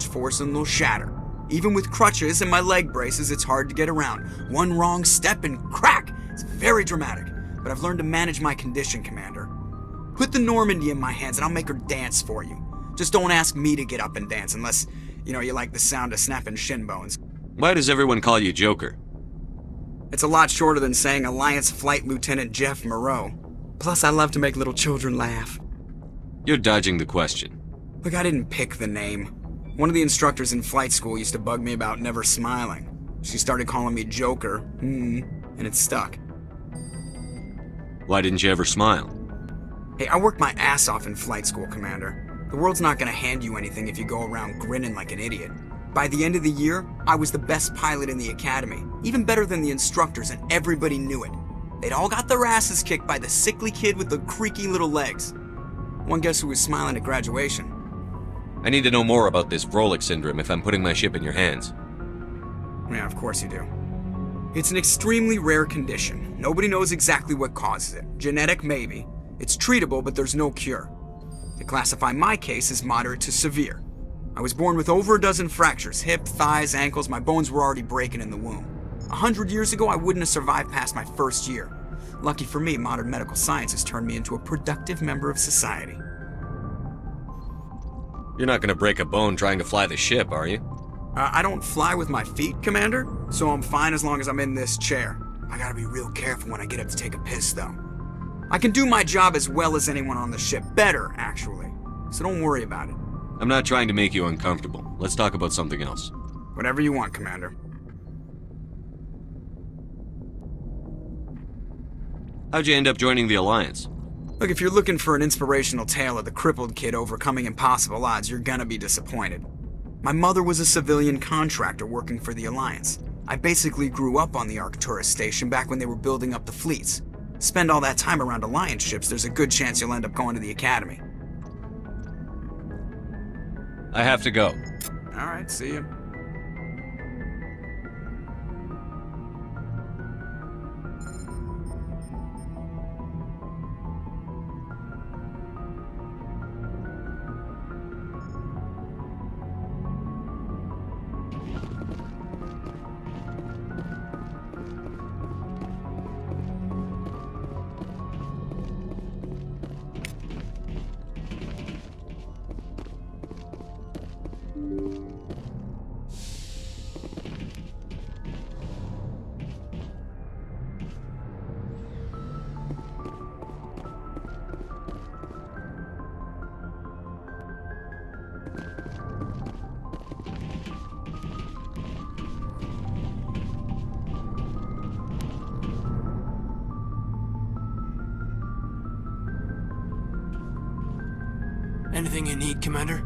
force and they'll shatter. Even with crutches and my leg braces, it's hard to get around. One wrong step and crack! It's very dramatic, but I've learned to manage my condition, Commander. Put the Normandy in my hands and I'll make her dance for you. Just don't ask me to get up and dance unless, you like the sound of snapping shin bones. Why does everyone call you Joker? It's a lot shorter than saying Alliance Flight Lieutenant Jeff Moreau. Plus, I love to make little children laugh. You're dodging the question. Look, I didn't pick the name. One of the instructors in flight school used to bug me about never smiling. She started calling me Joker, and it stuck. Why didn't you ever smile? Hey, I worked my ass off in flight school, Commander. The world's not gonna hand you anything if you go around grinning like an idiot. By the end of the year, I was the best pilot in the academy, even better than the instructors, and everybody knew it. They'd all got their asses kicked by the sickly kid with the creaky little legs. One guess who was smiling at graduation? I need to know more about this Vrolik syndrome if I'm putting my ship in your hands. Yeah, of course you do. It's an extremely rare condition. Nobody knows exactly what causes it. Genetic, maybe. It's treatable, but there's no cure. They classify my case as moderate to severe. I was born with over a dozen fractures, hip, thighs, ankles. My bones were already breaking in the womb. 100 years ago, I wouldn't have survived past my first year. Lucky for me, modern medical science has turned me into a productive member of society. You're not gonna break a bone trying to fly the ship, are you? I don't fly with my feet, Commander, so I'm fine as long as I'm in this chair. I gotta be real careful when I get up to take a piss, though. I can do my job as well as anyone on the ship. Better, actually. So don't worry about it. I'm not trying to make you uncomfortable. Let's talk about something else. Whatever you want, Commander. How'd you end up joining the Alliance? Look, if you're looking for an inspirational tale of the crippled kid overcoming impossible odds, you're gonna be disappointed. My mother was a civilian contractor working for the Alliance. I basically grew up on the Arcturus station back when they were building up the fleets. Spend all that time around Alliance ships, there's a good chance you'll end up going to the Academy. I have to go. Alright, see you. Anything you need, Commander?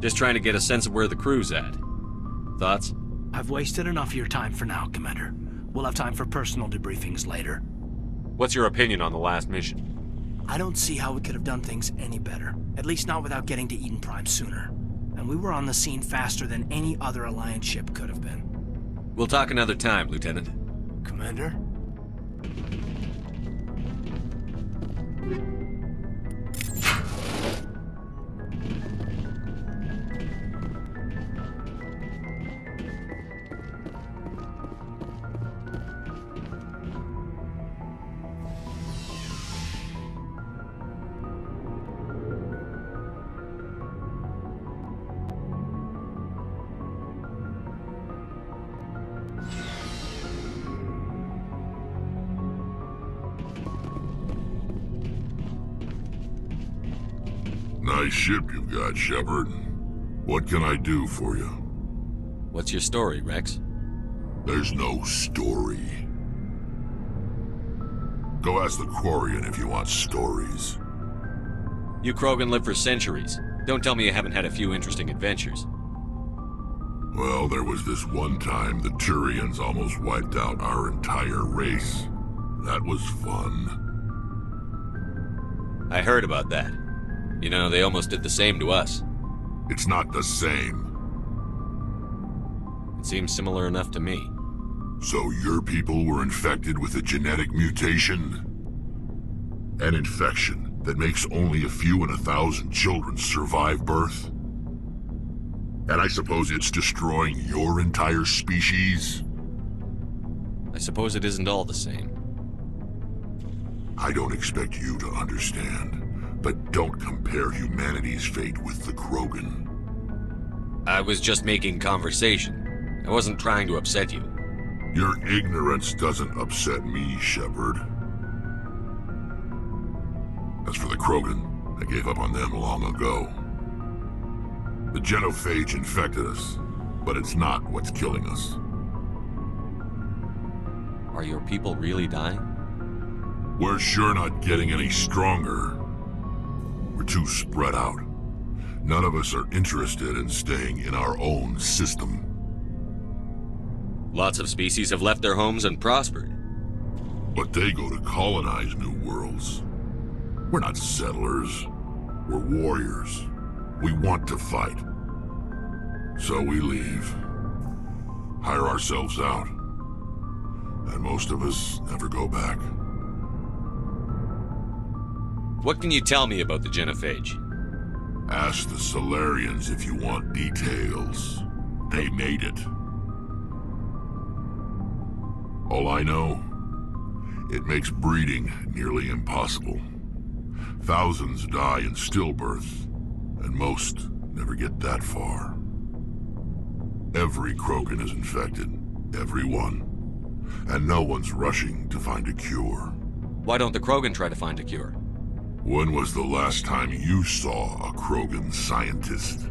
Just trying to get a sense of where the crew's at. Thoughts? I've wasted enough of your time for now, Commander. We'll have time for personal debriefings later. What's your opinion on the last mission? I don't see how we could have done things any better. At least not without getting to Eden Prime sooner. And we were on the scene faster than any other Alliance ship could have been. We'll talk another time, Lieutenant. Commander? Nice ship you've got, Shepard. What can I do for you? What's your story, Wrex? There's no story. Go ask the Quarian if you want stories. You Krogan lived for centuries. Don't tell me you haven't had a few interesting adventures. Well, there was this one time the Turians almost wiped out our entire race. That was fun. I heard about that. You know, they almost did the same to us. It's not the same. It seems similar enough to me. So your people were infected with a genetic mutation? An infection that makes only a few in 1,000 children survive birth? And I suppose it's destroying your entire species? I suppose it isn't all the same. I don't expect you to understand, but don't compare humanity's fate with the Krogan. I was just making conversation. I wasn't trying to upset you. Your ignorance doesn't upset me, Shepard. As for the Krogan, I gave up on them long ago. The genophage infected us, but it's not what's killing us. Are your people really dying? We're sure not getting any stronger. We're too spread out. None of us are interested in staying in our own system. Lots of species have left their homes and prospered. But they go to colonize new worlds. We're not settlers. We're warriors. We want to fight. So we leave. Hire ourselves out. And most of us never go back. What can you tell me about the genophage? Ask the Solarians if you want details. They made it. All I know, it makes breeding nearly impossible. Thousands die in stillbirth, and most never get that far. Every Krogan is infected, every one. And no one's rushing to find a cure. Why don't the Krogan try to find a cure? When was the last time you saw a Krogan scientist?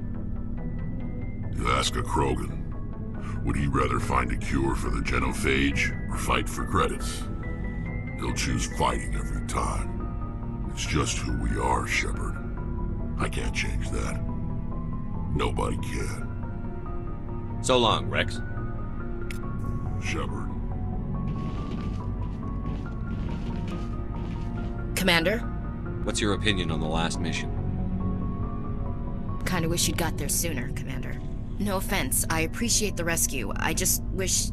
You ask a Krogan, would he rather find a cure for the genophage or fight for credits? He'll choose fighting every time. It's just who we are, Shepard. I can't change that. Nobody can. So long, Wrex. Shepard. Commander? What's your opinion on the last mission? Kinda wish you'd got there sooner, Commander. No offense, I appreciate the rescue. I just wish...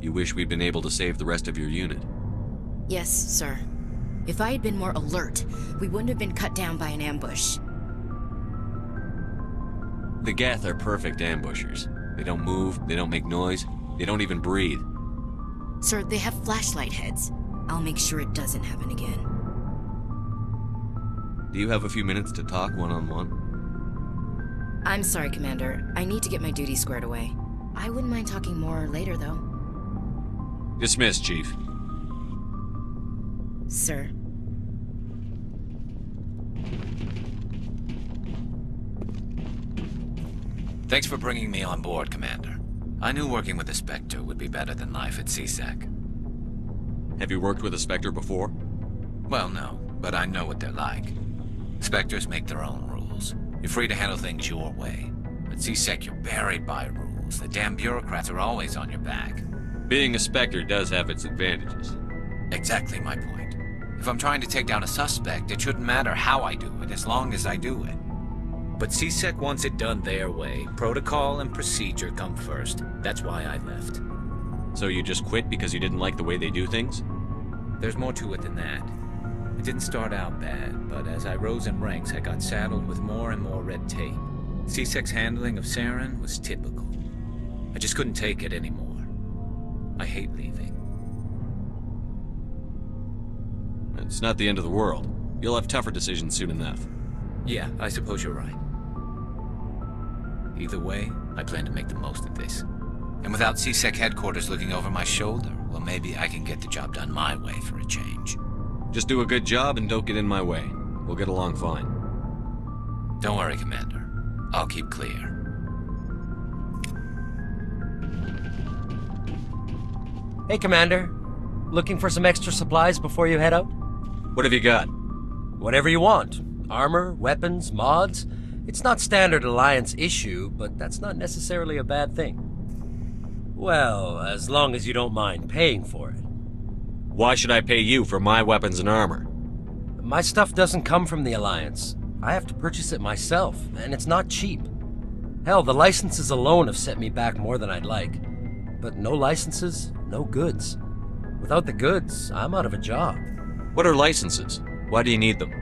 You wish we'd been able to save the rest of your unit? Yes, sir. If I had been more alert, we wouldn't have been cut down by an ambush. The Geth are perfect ambushers. They don't move, they don't make noise, they don't even breathe. Sir, they have flashlight heads. I'll make sure it doesn't happen again. Do you have a few minutes to talk one-on-one? I'm sorry, Commander. I need to get my duty squared away. I wouldn't mind talking more later, though. Dismissed, Chief. Sir. Thanks for bringing me on board, Commander. I knew working with the Spectre would be better than life at CSEC. Have you worked with a Spectre before? Well, no, but I know what they're like. Spectres make their own rules. You're free to handle things your way. At CSEC, you're buried by rules. The damn bureaucrats are always on your back. Being a Spectre does have its advantages. Exactly my point. If I'm trying to take down a suspect, it shouldn't matter how I do it, as long as I do it. But CSEC wants it done their way. Protocol and procedure come first. That's why I left. So you just quit because you didn't like the way they do things? There's more to it than that. It didn't start out bad, but as I rose in ranks, I got saddled with more and more red tape. CSEC's handling of Saren was typical. I just couldn't take it anymore. I hate leaving. It's not the end of the world. You'll have tougher decisions soon enough. Yeah, I suppose you're right. Either way, I plan to make the most of this. And without CSEC headquarters looking over my shoulder, well, maybe I can get the job done my way for a change. Just do a good job and don't get in my way. We'll get along fine. Don't worry, Commander. I'll keep clear. Hey, Commander. Looking for some extra supplies before you head out? What have you got? Whatever you want. Armor, weapons, mods. It's not standard Alliance issue, but that's not necessarily a bad thing. Well, as long as you don't mind paying for it. Why should I pay you for my weapons and armor? My stuff doesn't come from the Alliance. I have to purchase it myself, and it's not cheap. Hell, the licenses alone have set me back more than I'd like. But no licenses, no goods. Without the goods, I'm out of a job. What are licenses? Why do you need them?